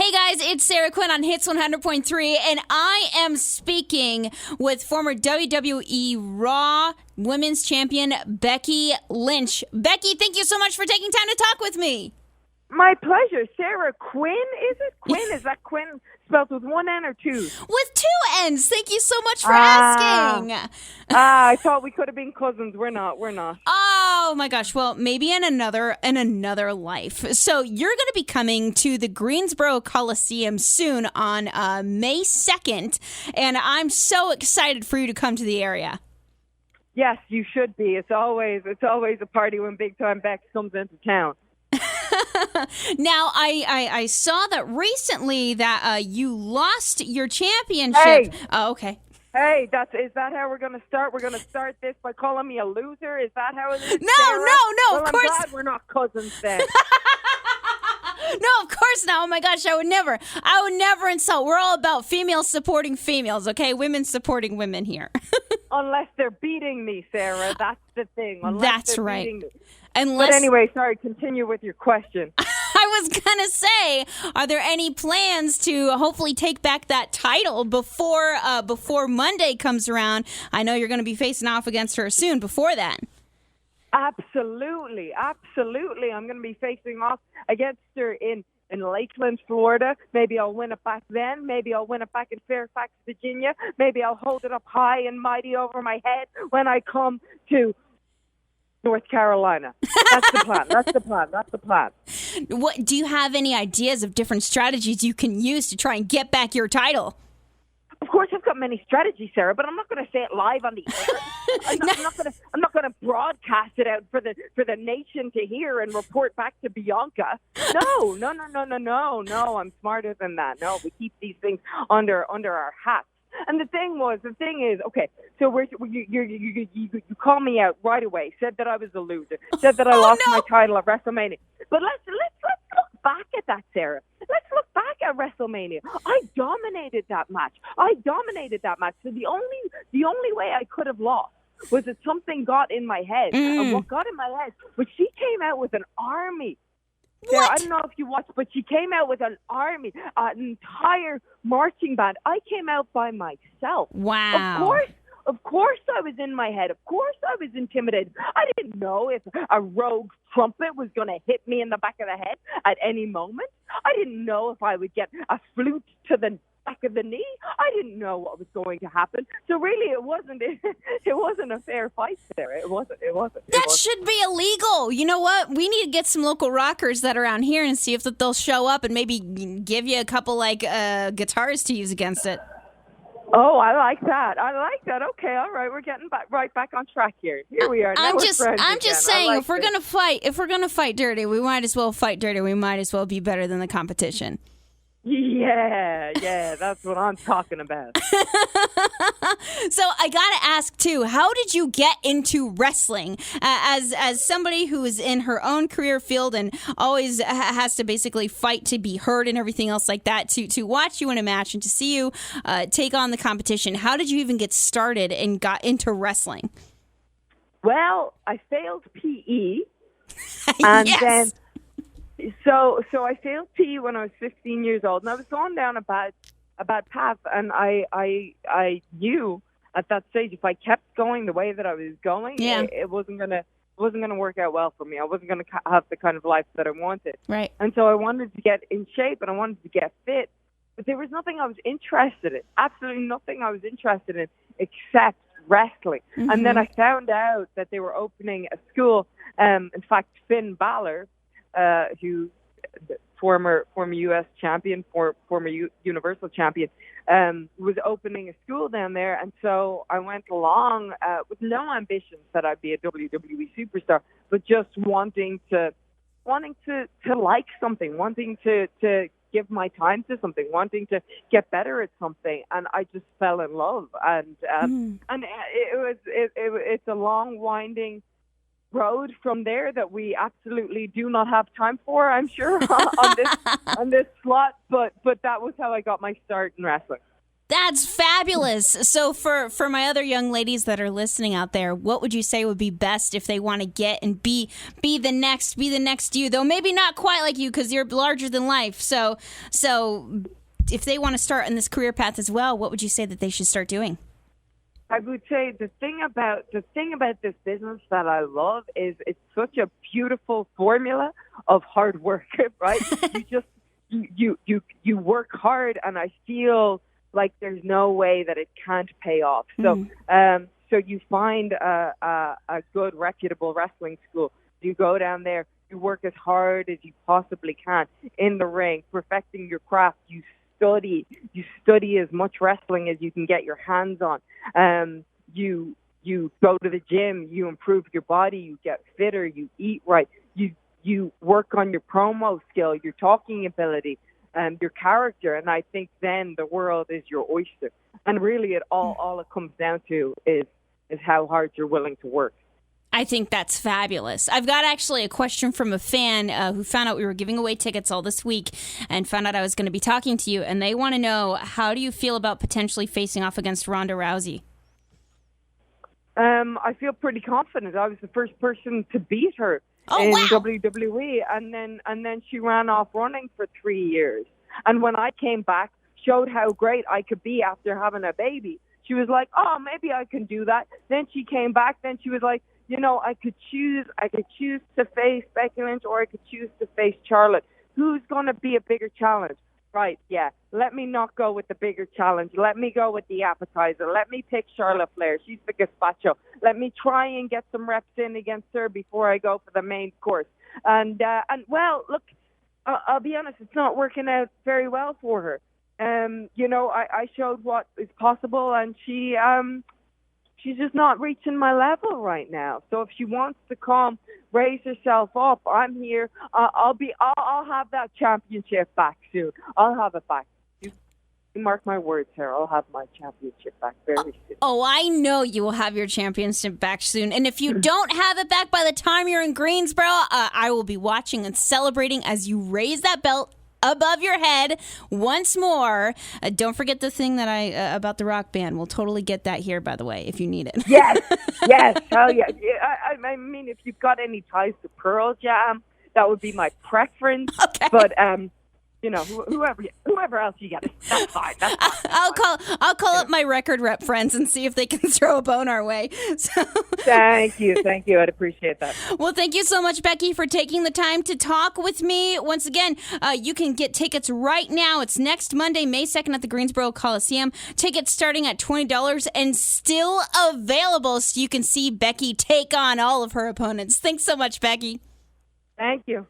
Hey guys, it's Sarah Quinn on Hits 100.3, and I am speaking with former WWE Raw Women's Champion Becky Lynch. Becky, thank you so much for taking time to talk with me. My pleasure. Sarah Quinn, is it? Quinn? Is that Quinn spelled with one N or two? With two N's. Thank you so much for asking. I thought we could have been cousins. We're not. Oh my gosh. Well, maybe in another life. So you're going to be coming to the Greensboro Coliseum soon on May 2nd, and I'm so excited for you to come to the area. Yes, you should be. It's always a party when Big Time Bex comes into town. Now, I saw that recently that you lost your championship. Hey. Oh, okay. Hey, is that how we're going to start? We're going to start this by calling me a loser? Is that how it is? No, Sarah? no, well, of course. I'm glad we're not cousins then. No, of course not. Oh my gosh, I would never insult. We're all about females supporting females, okay? Women supporting women here. Unless they're beating me, Sarah. That's the thing. That's right. But anyway, sorry, continue with your question. I was going to say, are there any plans to hopefully take back that title before Monday comes around? I know you're going to be facing off against her soon before that. Absolutely. I'm going to be facing off against her in Lakeland, Florida. Maybe I'll win it back then. Maybe I'll win it back in Fairfax, Virginia. Maybe I'll hold it up high and mighty over my head when I come to North Carolina. That's the plan. What do you have any ideas of different strategies you can use to try and get back your title? Of course, I've got many strategies, Sarah, but I'm not going to say it live on the air. I'm not going to broadcast it out for the nation to hear and report back to Bianca. No. I'm smarter than that. No, we keep these things under our hats. And the thing is, okay, so you call me out right away, said that I was a loser, said that I lost my title at WrestleMania. But let's look back at that, Sarah. Let's look back at WrestleMania. I dominated that match. So the only way I could have lost was that something got in my head. And what got in my head was she came out with an army. Sarah, I don't know if you watched, but she came out with an army, an entire marching band. I came out by myself. Wow. Of course I was in my head. Of course I was intimidated. I didn't know if a rogue trumpet was going to hit me in the back of the head at any moment. I didn't know if I would get a flute to the back of the knee. I didn't know what was going to happen. So really, it wasn't a fair fight there. It wasn't. That should be illegal. You know what? We need to get some local rockers that are around here and see if they'll show up and maybe give you a couple guitars to use against it. Oh, I like that. Okay, all right, we're getting right back on track here. Here we are. I'm just saying, if we're gonna fight dirty, we might as well fight dirty. We might as well be better than the competition. Yeah, that's what I'm talking about. So I gotta ask too, how did you get into wrestling? As somebody who is in her own career field and always has to basically fight to be heard and everything else like that, to watch you in a match and to see you take on the competition, how did you even get started and got into wrestling? Well, I failed PE, and yes. So I failed PE when I was 15 years old, and I was going down a bad path, and I knew at that stage if I kept going the way that I was going, it wasn't gonna work out well for me. I wasn't gonna have the kind of life that I wanted. Right. And so I wanted to get in shape and I wanted to get fit, but there was nothing I was interested in. Absolutely nothing I was interested in except wrestling. Mm-hmm. And then I found out that they were opening a school. In fact, Finn Balor, who former U.S. champion, former Universal champion, was opening a school down there, and so I went along with no ambitions that I'd be a WWE superstar, but just wanting to like something, wanting to give my time to something, wanting to get better at something, and I just fell in love, and it's a long, winding road from there that we absolutely do not have time for, I'm sure, on this slot, but that was how I got my start in wrestling. That's fabulous. So for my other young ladies that are listening out there, what would you say would be best if they want to get and be the next you, though maybe not quite like you because you're larger than life. So if they want to start on this career path as well, what would you say that they should start doing? I would say the thing about this business that I love is it's such a beautiful formula of hard work, right? you work hard, and I feel like there's no way that it can't pay off. So so you find a good, reputable wrestling school. You go down there, you work as hard as you possibly can in the ring, perfecting your craft. You study as much wrestling as you can get your hands on. You go to the gym, you improve your body, you get fitter, you eat right, you work on your promo skill, your talking ability, your character, and I think then the world is your oyster. And really, all it comes down to is how hard you're willing to work. I think that's fabulous. I've got actually a question from a fan who found out we were giving away tickets all this week and found out I was going to be talking to you, and they want to know, how do you feel about potentially facing off against Ronda Rousey? I feel pretty confident. I was the first person to beat her in WWE, and then she ran off running for 3 years. And when I came back, showed how great I could be after having a baby. She was like, "Oh, maybe I can do that." Then she came back. Then she was like, I could choose to face Becky Lynch, or I could choose to face Charlotte. Who's going to be a bigger challenge? Right, yeah. Let me not go with the bigger challenge. Let me go with the appetizer. Let me pick Charlotte Flair. She's the gazpacho. Let me try and get some reps in against her before I go for the main course. And well, look, I'll be honest, it's not working out very well for her. I showed what is possible, and she's just not reaching my level right now. So if she wants to come, raise herself up, I'm here. I'll have that championship back soon. I'll have it back. You mark my words, Sarah. I'll have my championship back very soon. Oh, I know you will have your championship back soon. And if you don't have it back by the time you're in Greensboro, I will be watching and celebrating as you raise that belt above your head once more. Don't forget the thing that about the rock band. We'll totally get that here, by the way, if you need it. Yes, hell yeah. I mean, if you've got any ties to Pearl Jam, that would be my preference. Okay. But whoever else you get, that's fine. I'll call up my record rep friends and see if they can throw a bone our way. So. Thank you. I'd appreciate that. Well, thank you so much, Becky, for taking the time to talk with me. Once again, you can get tickets right now. It's next Monday, May 2nd at the Greensboro Coliseum. Tickets starting at $20 and still available, so you can see Becky take on all of her opponents. Thanks so much, Becky. Thank you.